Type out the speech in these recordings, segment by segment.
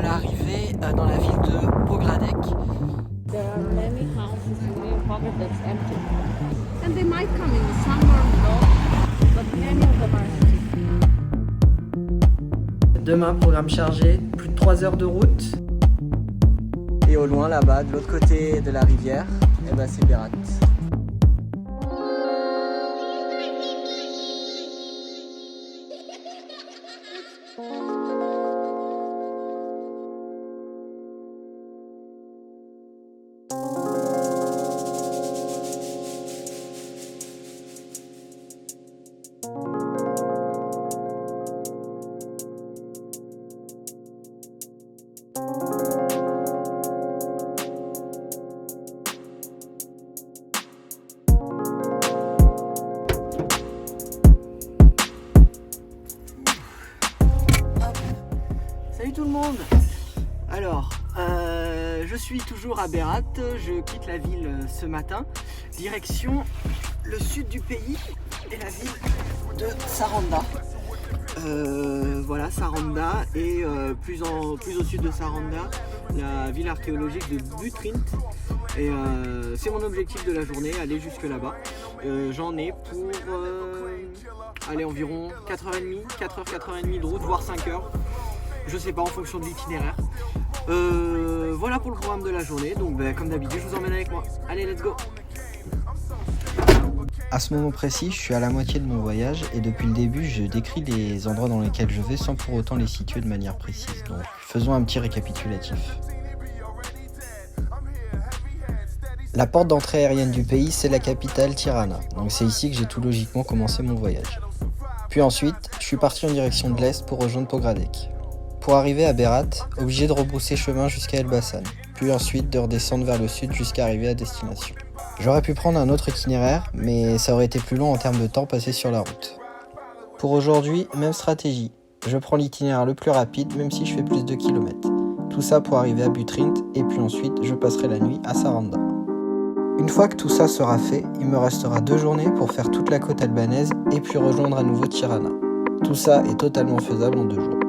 voilà arrivé dans la ville de Pogradec. There are many houses near Pogradec that's empty. And they might come in the summer, but many of them are still. Demain, programme chargé, plus de 3 heures de route. Et au loin, là-bas, de l'autre côté de la rivière, eh ben, c'est Berat. Salut tout le monde. Alors, je suis toujours à Berat, je quitte la ville ce matin, direction le sud du pays et la ville de Saranda. Voilà, Saranda et plus au sud de Saranda, la ville archéologique de Butrint. Et c'est mon objectif de la journée, aller jusque là-bas. J'en ai pour environ 4h30, 4h30 de route, voire 5h. Je sais pas, en fonction de l'itinéraire. Voilà pour le programme de la journée. Donc comme d'habitude, je vous emmène avec moi. Allez, let's go. À ce moment précis, je suis à la moitié de mon voyage et depuis le début, je décris les endroits dans lesquels je vais sans pour autant les situer de manière précise. Donc, faisons un petit récapitulatif. La porte d'entrée aérienne du pays, c'est la capitale Tirana. Donc c'est ici que j'ai tout logiquement commencé mon voyage. Puis ensuite, je suis parti en direction de l'est pour rejoindre Pogradec. Pour arriver à Berat, obligé de rebrousser chemin jusqu'à Elbasan, puis ensuite de redescendre vers le sud jusqu'à arriver à destination. J'aurais pu prendre un autre itinéraire, mais ça aurait été plus long en termes de temps passé sur la route. Pour aujourd'hui, même stratégie. Je prends l'itinéraire le plus rapide, même si je fais plus de kilomètres. Tout ça pour arriver à Butrint, et puis ensuite, je passerai la nuit à Saranda. Une fois que tout ça sera fait, il me restera 2 journées pour faire toute la côte albanaise et puis rejoindre à nouveau Tirana. Tout ça est totalement faisable en 2 jours.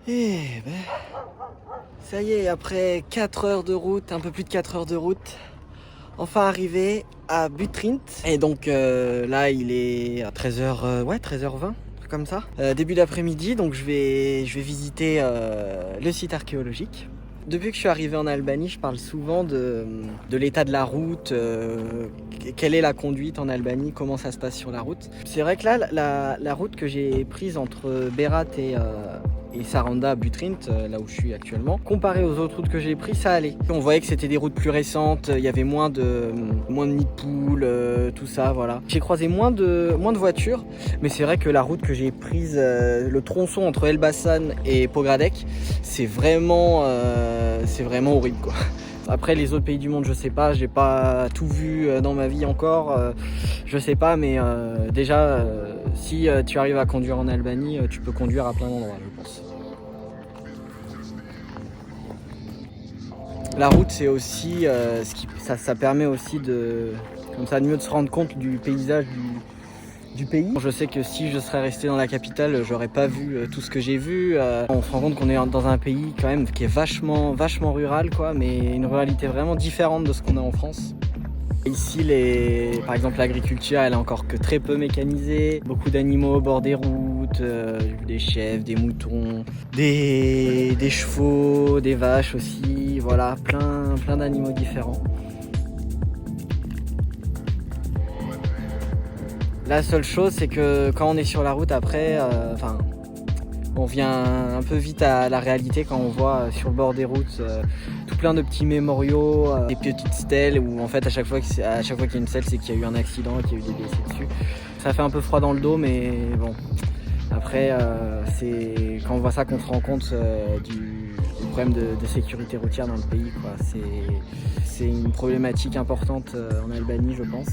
Et ça y est, après 4 heures de route, un peu plus de 4 heures de route, enfin arrivé à Butrint. Et donc là il est à 13h, 13h20, comme ça. Début d'après-midi, donc je vais visiter le site archéologique. Depuis que je suis arrivé en Albanie, je parle souvent de l'état de la route, quelle est la conduite en Albanie, comment ça se passe sur la route. C'est vrai que là, la route que j'ai prise entre Berat et Saranda, Butrint, là où je suis actuellement, comparé aux autres routes que j'ai prises, ça allait. On voyait que c'était des routes plus récentes, il y avait moins de nids de poules, tout ça, voilà. J'ai croisé moins de voitures, mais c'est vrai que la route que j'ai prise, le tronçon entre Elbasan et Pogradec, c'est vraiment horrible, quoi. Après les autres pays du monde, je sais pas, j'ai pas tout vu dans ma vie encore, je sais pas, mais déjà si tu arrives à conduire en Albanie, tu peux conduire à plein d'endroits, je pense. La route, c'est aussi ça permet aussi de mieux de se rendre compte du paysage du pays. Je sais que si je serais resté dans la capitale, j'aurais pas vu tout ce que j'ai vu. On se rend compte qu'on est dans un pays quand même qui est vachement rural, quoi, mais une ruralité vraiment différente de ce qu'on a en France. Ici, par exemple, l'agriculture, elle est encore que très peu mécanisée. Beaucoup d'animaux au bord des routes, des chèvres, des moutons, des chevaux, des vaches aussi. Voilà, plein d'animaux différents. La seule chose, c'est que quand on est sur la route après, on vient un peu vite à la réalité quand on voit sur le bord des routes tout plein de petits mémoriaux, des petites stèles où en fait à chaque fois qu'il y a une stèle, c'est qu'il y a eu un accident, qu'il y a eu des blessés dessus. Ça fait un peu froid dans le dos, mais bon. Après, c'est quand on voit ça qu'on se rend compte du problème de sécurité routière dans le pays, quoi. C'est une problématique importante en Albanie, je pense,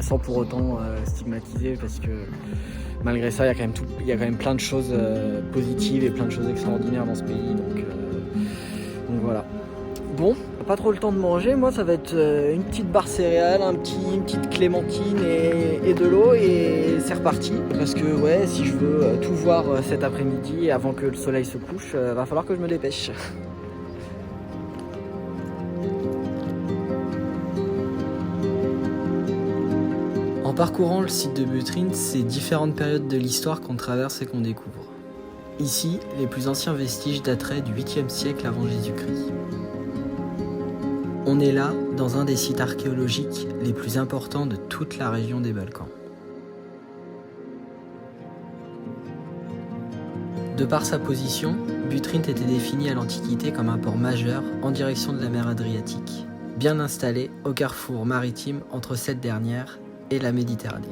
sans pour autant stigmatiser, parce que malgré ça, il y a quand même plein de choses positives et plein de choses extraordinaires dans ce pays, donc voilà. Bon, pas trop le temps de manger, moi ça va être une petite barre céréales, une petite clémentine et de l'eau, et c'est reparti. Parce que ouais, si je veux tout voir cet après-midi avant que le soleil se couche, va falloir que je me dépêche. En parcourant le site de Butrint, c'est différentes périodes de l'histoire qu'on traverse et qu'on découvre. Ici, les plus anciens vestiges dateraient du 8e siècle avant Jésus-Christ. On est là, dans un des sites archéologiques les plus importants de toute la région des Balkans. De par sa position, Butrint était défini à l'Antiquité comme un port majeur en direction de la mer Adriatique, bien installé au carrefour maritime entre cette dernière et la Méditerranée.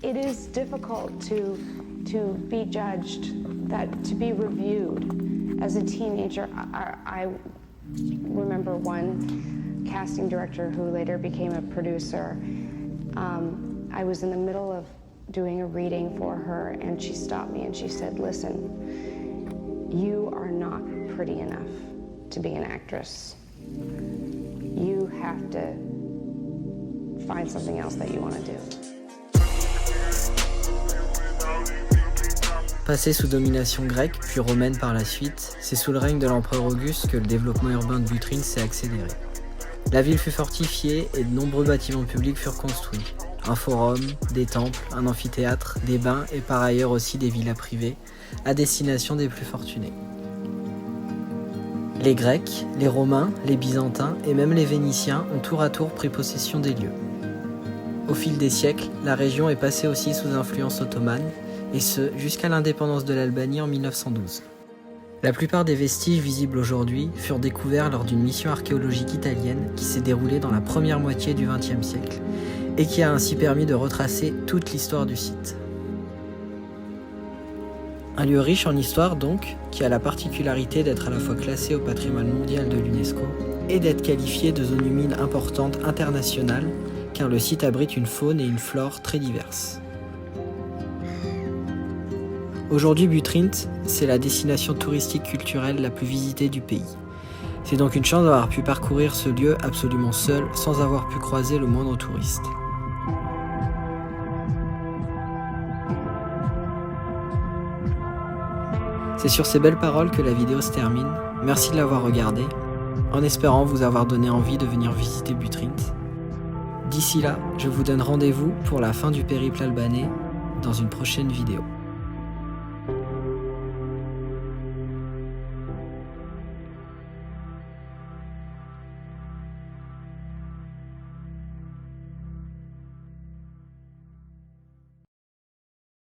It is difficult to be judged, to be reviewed. As a teenager, I remember one casting director who later became a producer. I was in the middle of doing a reading for her, and she stopped me and she said, "Listen, you are not pretty enough to be an actress. You have to find something else that you want to do." Passé sous domination grecque, puis romaine par la suite, c'est sous le règne de l'empereur Auguste que le développement urbain de Butrint s'est accéléré. La ville fut fortifiée et de nombreux bâtiments publics furent construits. Un forum, des temples, un amphithéâtre, des bains et par ailleurs aussi des villas privées, à destination des plus fortunés. Les Grecs, les Romains, les Byzantins et même les Vénitiens ont tour à tour pris possession des lieux. Au fil des siècles, la région est passée aussi sous influence ottomane, et ce, jusqu'à l'indépendance de l'Albanie en 1912. La plupart des vestiges visibles aujourd'hui furent découverts lors d'une mission archéologique italienne qui s'est déroulée dans la première moitié du XXe siècle, et qui a ainsi permis de retracer toute l'histoire du site. Un lieu riche en histoire donc, qui a la particularité d'être à la fois classé au patrimoine mondial de l'UNESCO et d'être qualifié de zone humide importante internationale, car le site abrite une faune et une flore très diverses. Aujourd'hui, Butrint, c'est la destination touristique culturelle la plus visitée du pays. C'est donc une chance d'avoir pu parcourir ce lieu absolument seul, sans avoir pu croiser le moindre touriste. C'est sur ces belles paroles que la vidéo se termine. Merci de l'avoir regardée, en espérant vous avoir donné envie de venir visiter Butrint. D'ici là, je vous donne rendez-vous pour la fin du périple albanais dans une prochaine vidéo.